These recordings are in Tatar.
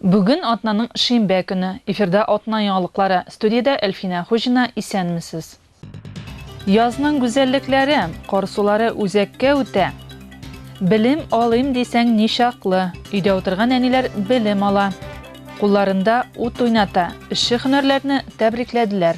Bugün Atna'nın Şinbə günü. Efirde Atna yanlıkları. Stüdiyada Elfina Hojina isenmisiz. Yazının güzellikleri, korsuları uzakka öte. Bilim alayım desen nişaklı. Uyda oturgan eniler bilim ala. Kullarında ut oynata. İşi hünerlerini tebriklediler.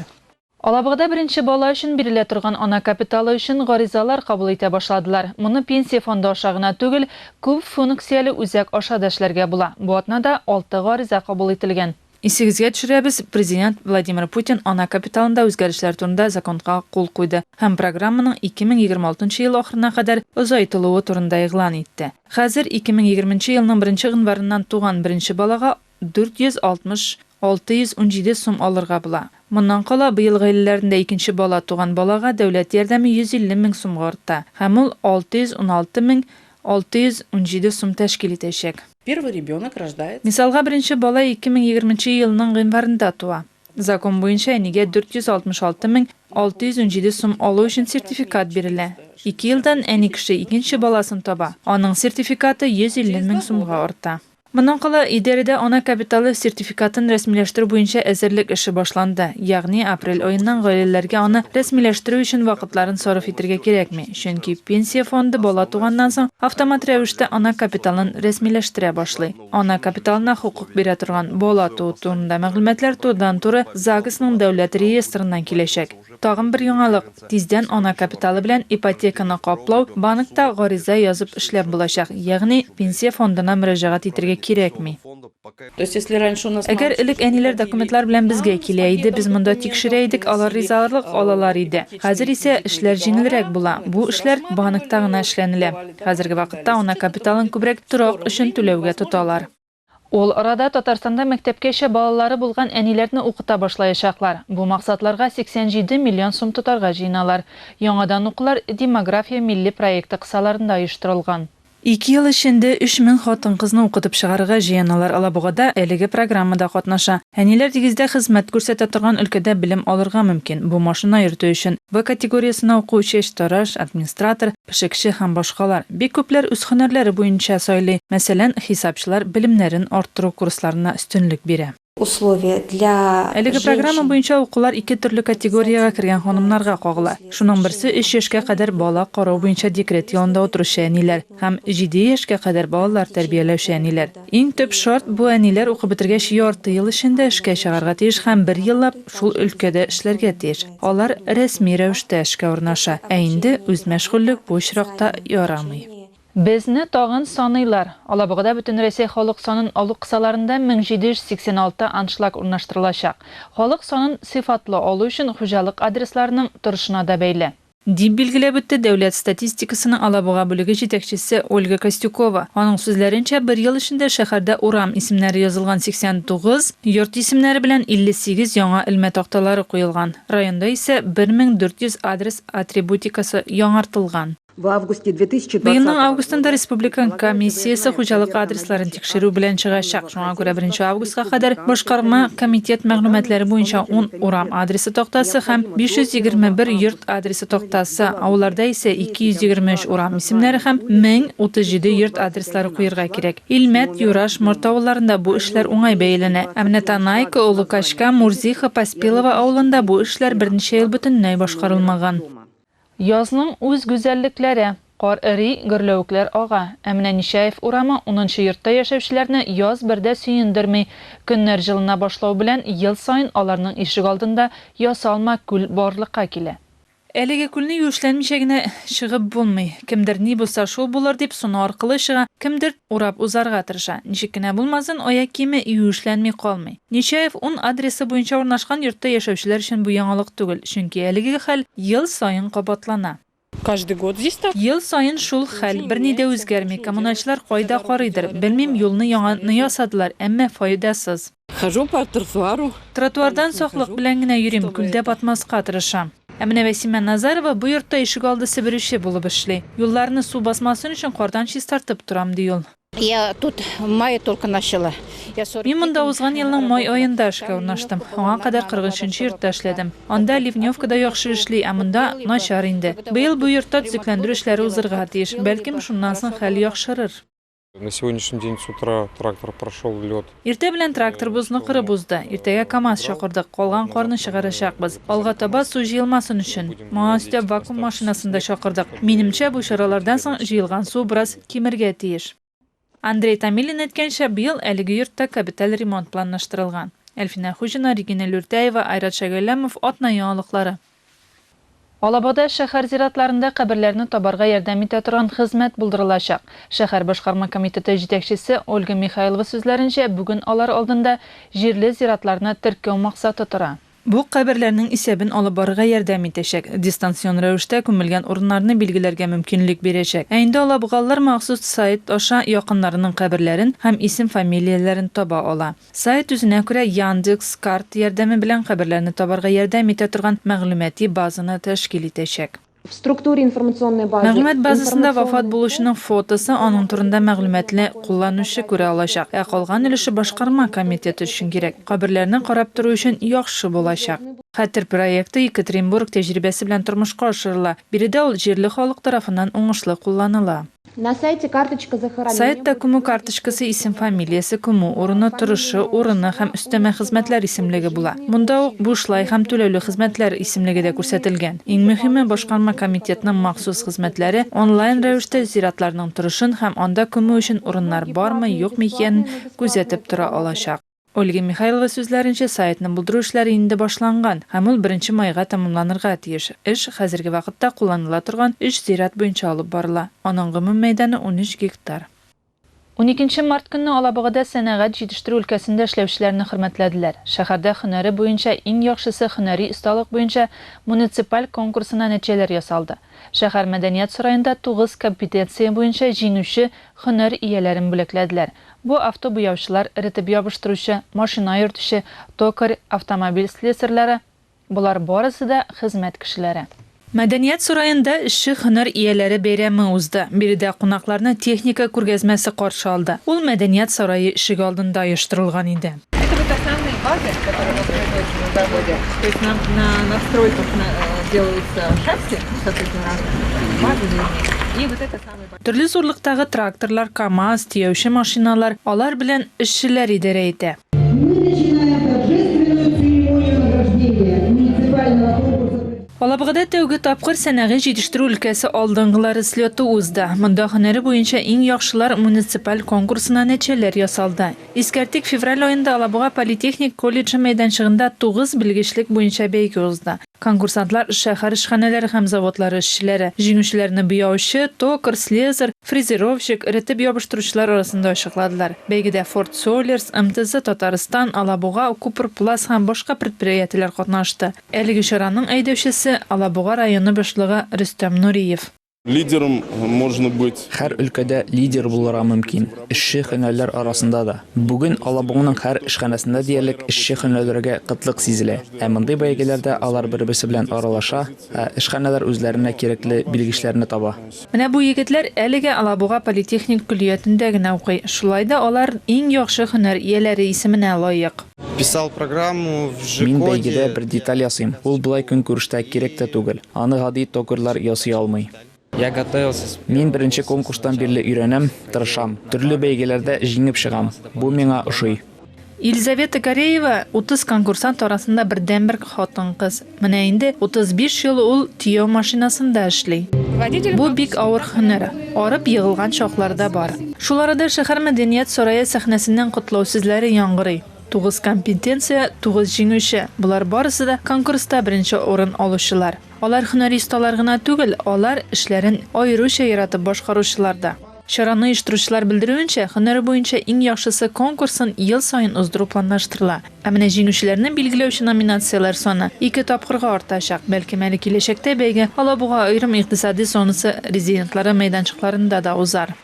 Alabıqda birinci bala üçün birile turgan ana kapitalı üçün garizalar kabul ete başladılar. Bunu pensiya fondu aşağına tügül, küp funksiyeli uzak aşağıdaşlarga bula. Bu atnada 6 gariza kabul etilgen. Esingizge düşürəbiz, Prezident Vladimir Putin ana kapitalında özgərişlər turunda zakonға qol qoydu. Hem programının 2026 yıl axırına kadar uzaytılığı turunda e'lon etdi. Hazır 2020 yılının 1 yanvarından tuğan birinci balağa 460-617 sum alırga bula. Bundan qala bıyılğı illərində ikinci bala tuğan balağa dövlət yardımı 150 min sumga artdı. Hem ol 616.617 sum təşkil etəcək. Первый ребенок рождается. Misalga birinci bala 2020 yılının yanvarında tuğa. Zakon boyunca eniga 466.617 sum alı üçün sertifikat berilir. 2 yıldan eni kişi ikinci balasını taba. Onun sertifikatı 150 min sumga artdı. Bundan qala idarədə ana kapitalı sertifikatın rəsmiləşdirə boyunca əzərlik işi başlandı. Yani aprel ayından ailələrə onu rəsmiləşdirə üçün vaqtların sarf etirgə kerakmi? Çünki pensiya fondu bala tuğandan soң avtomat rəvişdə ana kapitalın rəsmiləşdirə başlayır. Ana kapitalına hüquq berə turgan bala tuğu turunda məlumatlar turdan turu Zagisning dövlət reyestrindən keləcək. Tağın bir yanalıq, tezdən ana kapitalı bilən ipotekаны qoplav, bankda gariza yazıb işləb bulacaq. Yani pensiya fonduna müracaat etirgə kerakmi? Əgər ilk eniler dokumentlar bilan bizga keləydi, biz munda tekshirəydik, alar rizalıq alalar idi. Hazır isə işlər jinilrək bula. Bu işlər bankda gına işlənilә. Hazırgi vaqtda ana kapitalın kübrək turaq üçün төләүгә tutalar. Ol arada Tatarstanda mektepkeşe balaları bulgan enilerini okuta başlayacaklar. Bu maksatlarga 87 milyon sum tutarga jinalar. Yangadan okular demografiya milli proyekti kısalarında ayıştırılgan. 2 yıl içinde 3000 xotin kızını okutup çıgarıga jiyanalar Alabugada eligi programmada qatnaşa. Eniler digizde hizmet görsete turgan ülkede bilim alırga mümkün. Bu maşına yürütü üçün B kategoriyasına okuçu eştaraş, administrator, pişikçi hem başkalar. Bir köpler üst hünerleri boyunca söyle. Mesela hesapçılar bilimlerin arttırı kurslarına üstünlük biri. Әлеге программа буенча укулар 2 төрле категорияга кергән ханымнарга кагыла. Шуның берсе 3 яшькә кадәр бала карау буенча декрет ялында утыручы әниләр һәм 7 яшькә кадәр балалар тәрбияләүче әниләр. Иң төп шарт бу әниләр укып бетергәч ярты ел эчендә эшкә чыгарга тиеш һәм 1 еллап шул өлкәдә эшләргә тиеш. Алар рәсми рәвештә эшкә урнаша. Ә инде үз мәшгульлек бу очракта ярамый. Безне тагын саныйлар. Алабугада бүтән Россия халык санын алу кысаларында 1786 аншлаг урнаштырылачак. Халык санын сыйфатлы алу өчен хуҗалык адресларының торышына да бәйле. Дип билгеләп үтте дәүләт статистикасының Алабуга бүлеге җитәкчесе Ольга Костюкова. Аның сүзләренчә, 1 ел эчендә шәһәрдә урам исемнәре язылган 89, йорт исемнәре белән 58 яңа элмә такталары куелган. Районда исә 1400 адрес атрибутикасы яңартылган. Быелның августында Республикан комиссиясы хуҗалык адресларын тикшерү белән чыгачак. Шуңа күрә 1 августка кадәр башкарма комитет мәгълүматлары буенча 10 урам адресы тактасы һәм 521 йорт адресы тактасы, ауларда исә 223 урам исемнәре һәм 1037 йорт адреслары куярга кирәк. Илмәт, Юраш, Морт авылларында бу эшләр уңай бәяләнә. Әмнәтанайка, Улукашка, Мурзиха, Паспилова авылында бу эшләр берничә ел бөтенләй башкарылмаган. Yazның үз güzellikləri, qar iri, gürlövüklər ağa. Əminə Nişayev uramı 10-cı yurtda yaşayışlarını yaz birdə süyündürmey. Günlər жылына başlağı bilən yıl sayın alarının işıq aldığında yasalma kül barlıqqa kile. Әлеге күлне юешләнмичә чыгып булмый. Кемдер ни булса шул булыр дип суны аркылы чыга, кемдер урап узарга тырыша. Ничек кенә булмасын, аяк киеме юешләнми калмый. Ничаев 10 адресы буенча урнашкан йортта яшәүчеләр өчен бу яңалык түгел, чөнки әлеге хәл ел сайын кабатлана. Каждый год здесь так. Ел сайын шул хәл берни дә үзгәрми. Коммуналчылар кайда карыйдыр? Белмим, юлны яңаны ясадылар, әмма файдасыз. Хожу по тротуару. Тротуардан саклык белән генә йөрим, күлдә батмаска тырышам. Әмінә Вәсима Назарова бу йортта ишек алды себерүче булып эшли. Юлларны су басмасын өчен кардан чистартып торам ди ул. Я тут в мае только начала. Мин монда узган елның май аенда эшкә урнаштым. Аңа кадәр 43-нче йортта эшләдем. Анда ливневкада яхшы эшли, ә монда начар инде. Быел бу йортта төзекләндерү эшләре узырга тиеш. Бәлким шуннан соң хәл яхшырыр. На сегодняшний день с утра трактор прошел лед. Иртә белән трактор бузны кырып узды. Иртәгә КАМАЗ чакырдык. Калган карны чыгарачакбыз. Алга таба су җыелмасын өчен. Моңа өстә вакуум машинасында чакырдык. Минемчә, бу чаралардан соң җыелган су бераз кимергә тиеш. Андрей Тамилин әйткәнчә, быел әлеге йортта капиталь ремонт планлаштырылган. Әлфинә Хуҗина, Регина Люртәева, Айрат Шәгәләмов, Атна яңалыклары. Алабада шәһәр зиратларында каберләрне табарга ярдәм итә торган хезмәт булдырылачак. Шәһәр башкарма комитеты җитәкчесе Ольга Михайлова сүзләренчә, бүген алар алдында җирле зиратларны теркәү максаты тора. Бу каберләрнең исәбен алып барырга ярдәм итәчәк. Дистанцион рәвештә күмелгән урыннарны билгеләргә мөмкинлек бирәчәк. Ә инде алабыгаллар махсус сайт аша якыннарының каберләрен һәм исем-фамилияләрен таба ала. Сайт үзенә күрә Яндекс.Карт ярдәме белән каберләрне табарга ярдәм итә торган мәгълүмати базаны тәшкил итәчәк. В структуре информационной базы. Мәгълүмат базасында вафат булучының фотосы, аның турында мәгълүматлы кулланучы күрә алачак. Ә калган өлеше башкарма комитеты өчен кирәк. Каберләрне карап тору өчен яхшы булачак. Хәтер проекты Екатеринбург тәҗрибәсе белән тормышка ашырыла. Биредә ул җирле халык тарафыннан уңышлы кулланыла. На сайте карточка захоронения. Сайтта күмү карточкасы исем-фамилиясе, күмү урыны, торышы, урыны һәм өстәмә хезмәтләр исемлеге була. Монда ук бушлай һәм түләүле хезмәтләр исемлеге дә күрсәтелгән. Иң мөһиме, башкарма комитетының махсус хезмәтләре онлайн рәвештә зиратларның торышын һәм анда күмү өчен урыннар бармы, юкмы икәнен күзәтеп тора алачак. Ольга Михайлова сүзләренчә, сайтны булдыру эшләре инде башланган һәм ул 1 майга тәмамланырга тиеш. Эш хәзерге вакытта кулланыла торган 3 зират буенча алып барыла. Аның гомум мәйданы 13 гектар. 12 март көнне Алабугада сәнәгать җитештерү өлкәсендә эшләүчеләрне хөрмәтләделәр. Шәһәрдә һөнәре буенча иң яхшысы һөнәри осталык буенча муниципаль конкурсына нәтиҗәләр ясалды. Шәһәр мәдәният сараенда 9 компетенция буенча җиңүче һөнәр ияләрен бүләкләделәр. Бу автобуяучылар, рәтеп ябыштыручы, машина йөртүче, токарь, автомобиль слесарьлары, булар барысы да хезмәт кешеләре. Мәдәният сараенда эшче һөнәр ияләре бәйрәме узды. Биредә кунакларны техника күргәзмәсе каршы алды. Ул мәдәният сарае ишек алдында оештырылган иде. Это вот основные базы, которые у нас производятся на заводе. То есть на стройках делаются шасси, соответственно, базы. И вот это самый большой. Төрле зурлыктагы тракторлар, КАМАЗ, тиеүче машиналар, алар белән эшчеләр идарә итә. Мы начинаем торжественную церемонию награждения муниципального конкурса. Алабугада тәүге тапкыр сәнәгать җитештерү өлкәсе алдынгылары слеты узды. Монда һөнәре буенча иң яхшылар муниципаль конкурсына нәтиҗәләр ясалды. Искәртик, февраль аенда Алабуга политехник колледжы мәйданчыгында 9 белгечлек буенча бәйге узды. Конкурсантлар шәһәр эшханәләре һәм заводлары эшчеләре, җиңүчеләрне буяучы, токарь, слесарь, фрезеровщик, рәтеп ябыштыручылар арасында ачыкладылар. Бәйгедә Ford Solers, МТЗ Татарстан, Алабуга, Купр Плас һәм башка предприятиеләр катнашты. Әлеге чараның әйдәүчесе Алабуга районы башлыгы Рөстәм Нуриев. Лидером можно быть. Һәр өлкәдә лидер булырга мөмкин. Эшче һөнәрләр арасында да. Бүген Алабуганың һәр эшханәсендә диярлек эшче һөнәрләргә кытлык сизелә. Ә мондый бәйгеләрдә алар бер-берсе белән аралаша, эшханәләр үзләренә кирәкле билгечләрне таба. Менә бу егетләр әлегә Алабуга политехник көллиятендә генә укый. Шулай да алар иң яхшы һөнәр ияләре исеменә лаек. Писал программу в Мин бәйгедә ЖКОДе. бер деталь ясыйм. Ул булай көнкүрештә кирәк тә түгел. Аны гади токарлар ясый алмый. Я готовился. Мин беренче конкурстан бирле өйрәнәм, тырышам. Төрле бәйгеләрдә җиңеп чыгам. Бу миңа ошый. Елизавета Кореева 30 конкурсант арасында бердән-бер хатын-кыз. Менә инде 35 ел ул тиеү машинасында эшли. Бу бик авыр һөнәр. Арып егылган чакларда бар. Шул арада шәһәр мәдәният сарае сәхнәсеннән котлау сүзләре яңгырый. 9 компетенция, 9 җиңүче. Булар барысы да конкурста беренче урын алучылар. Алар һөнәри осталар гына түгел, алар эшләрен аеруча яратып башкаручылар да. Чараны оештыручылар белдерүенчә, һөнәре буенча иң яхшысы конкурсын ел сайын уздыру планлаштырыла. Ә менә җиңүчеләрне билгеләүче номинациялар саны 2 тапкырга артачак. Бәлки әле киләчәктә бәйге Алабуга аерым икътисади зонасы резидентлары мәйданчыкларында да узар.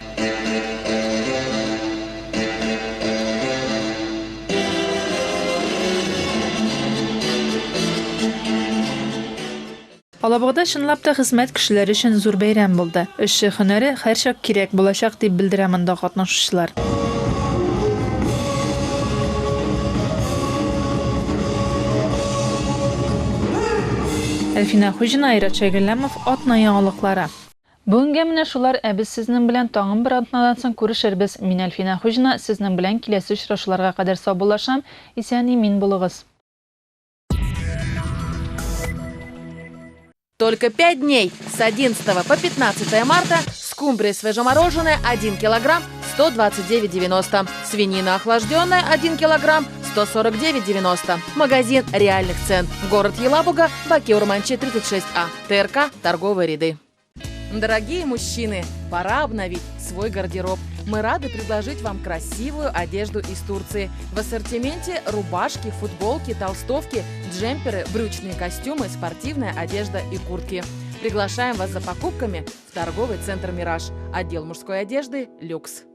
Алабугада чынлап та хезмәт кешеләре өчен зур бәйрәм булды. Эшче һөнәре һәрчак кирәк булачак дип белдерә монда катнашучылар. Әлфинә Хуҗина, Айрат Шәгәләмов, Атна яңалыклары. Бүгінге менә шулар, біз сезнең белән тагын бер атнадан соң күрешербез. Мин Әлфина Хуҗина, сезнең белән киләсе очрашуларга кадәр саубуллашам. Исән-имин булыгыз. Только 5 дней с 11 по 15 марта скумбрия свежемороженая 1 килограмм 129,90. Свинина охлажденная 1 килограмм 149,90. Магазин реальных цен. Город Елабуга, Баки-Урманче 36А. ТРК «Торговые ряды». Дорогие мужчины, пора обновить свой гардероб. Мы рады предложить вам красивую одежду из Турции. В ассортименте рубашки, футболки, толстовки, джемперы, брючные костюмы, спортивная одежда и куртки. Приглашаем вас за покупками в торговый центр «Мираж». Отдел мужской одежды «Люкс».